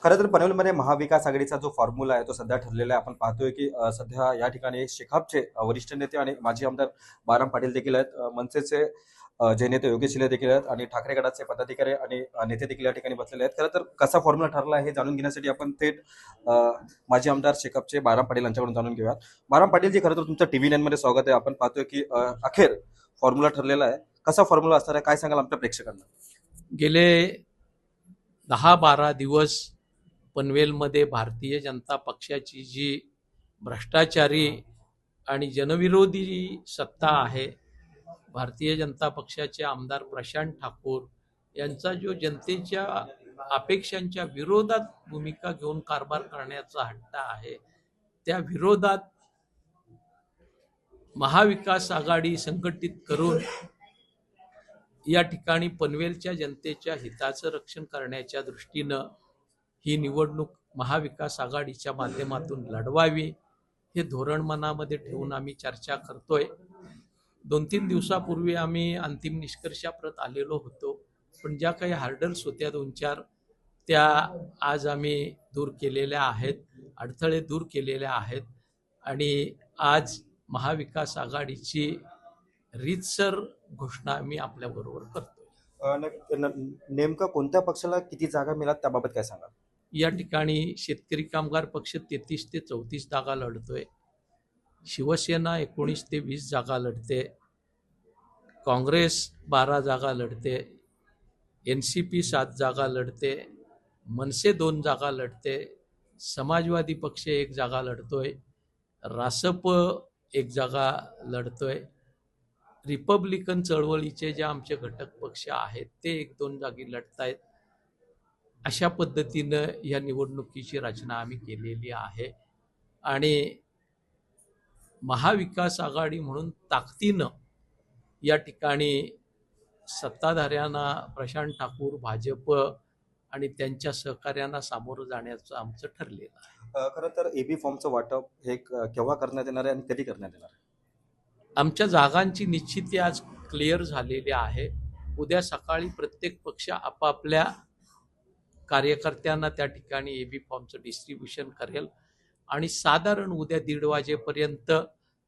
खरं तर पनवेलमध्ये महाविकास आघाडीचा जो फॉर्म्युला आहे तो सध्या ठरलेला आहे. आपण पाहतोय की सध्या या ठिकाणी शेकापचे वरिष्ठ नेते आणि माजी आमदार बाराम पाटील देखील आहेत. मनसेचे जे नेते योगेश शिले देखील आहेत आणि ठाकरे गटाचे पदाधिकारी आणि नेते देखील या ठिकाणी बसलेले आहेत. खरं तर कसा फॉर्म्युला ठरला हे जाणून घेण्यासाठी आपण थेट माजी आमदार शेकापचे बाराम पाटील यांच्याकडून जाणून घेऊयात. बाराम पाटीलजी, खरं तर तुमचं TV9 मध्ये स्वागत आहे. आपण पाहतोय की अखेर फॉर्म्युला ठरलेला आहे. कसा फॉर्म्युला असणार आहे, काय सांगाल आमच्या प्रेक्षकांना? गेले 10-12 दिवस पनवेलमध्ये भारतीय जनता पक्षाची जी भ्रष्टाचारी आणि जनविरोधी सत्ता आहे, भारतीय जनता पक्षाचे आमदार प्रशांत ठाकूर यांचा जो जनतेच्या अपेक्षांच्या विरोधात भूमिका घेऊन कारभार करण्याचा हट्ट आहे, त्या विरोधात महाविकास आघाडी संघटित करून या ठिकाणी पनवेलच्या जनतेच्या हिताचं रक्षण करण्याच्या दृष्टीनं ही निवडणूक महाविकास आघाडीच्या माध्यमातून लढवावी हे धोरण मनामध्ये ठेवून आम्ही चर्चा करतोय. 2-3 दिवसापूर्वी आम्ही अंतिम निष्कर्षाप्रत आलेलो होतो, पण ज्या काही हार्डल्स होत्या 2-4 त्या आज आम्ही दूर केलेल्या आहेत, अडथळे दूर केलेले आहेत आणि आज महाविकास आघाडीची रीतसर घोषणा आम्ही आपल्याबरोबर करतोय. नेमकं कोणत्या पक्षाला किती जागा मिळाल्या त्याबाबत काय सांगाल? या ठिकाणी शेतकरी कामगार पक्ष 33 ते 34 जागा लढतोय. शिवसेना 19 ते 20 जागा लढते. काँग्रेस 12 जागा लढते. NCP 7 जागा लढते. मनसे 2 जागा लढते. समाजवादी पक्ष 1 जागा लढतोय. रासप 1 जागा लढतोय. रिपब्लिकन चळवळीचे जे आमचे घटक पक्ष आहेत ते 1-2 जागी लढतायत. अशा पद्धतीनं या निवडणुकीची रचना आम्ही केलेली आहे आणि महाविकास आघाडी म्हणून ताकदीनं या ठिकाणी सत्ताधाऱ्यांना, प्रशांत ठाकूर, भाजप आणि त्यांच्या सहकार्यांना सामोरं जाण्याचं आमचं ठरलेलं आहे. खरं तर AB फॉर्मचं वाटप हे केव्हा करण्यात येणार आहे आणि कधी करण्यात येणार आहे? आमच्या जागांची निश्चिती आज क्लिअर झालेली आहे. उद्या सकाळी प्रत्येक पक्ष आपापल्या कार्यकर्त्यांना त्या ठिकाणी AB फॉर्मचं डिस्ट्रीब्युशन करेल आणि साधारण उद्या 1:30 वाजेपर्यंत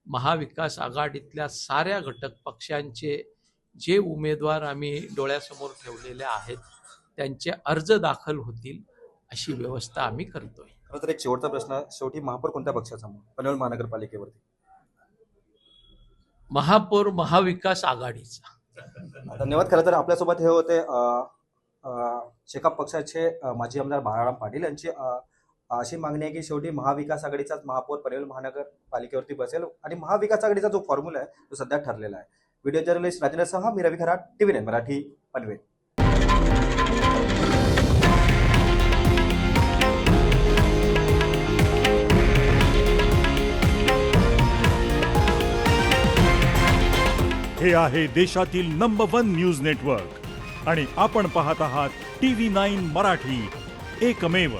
महाविकास आघाडीतल्या साऱ्या घटक पक्षांचे जे उमेदवार आम्ही डोळ्यासमोर ठेवलेले आहेत त्यांचे अर्ज दाखल होतील अशी व्यवस्था आम्ही करतोय. खरं तर एक शेवटचा प्रश्न, शेवटी महापौर कोणत्या पक्षाचा पनवेल महानगरपालिकेवरती? महापौर महाविकास आघाडीचा. धन्यवाद. खरं तर आपल्यासोबत हे होते शेकाप पक्षाचे माजी आमदार बाळाराम पाटील यांची अशी मागणी आहे की शेवटी महाविकास आघाडीचाच महापौर पनवेल महानगरपालिकेवरती बसेल आणि महाविकास आघाडीचा जो फॉर्म्युला आहे तो सध्या ठरलेला आहे. व्हिडिओ जर्नलिस्ट राजेंद्रसह मी रवी खरात, TV9 मराठी, पनवेल. हे आहे देशातील नंबर 1 न्यूज नेटवर्क आणि आपण पाहत आहात TV9 मराठी, एकमेव.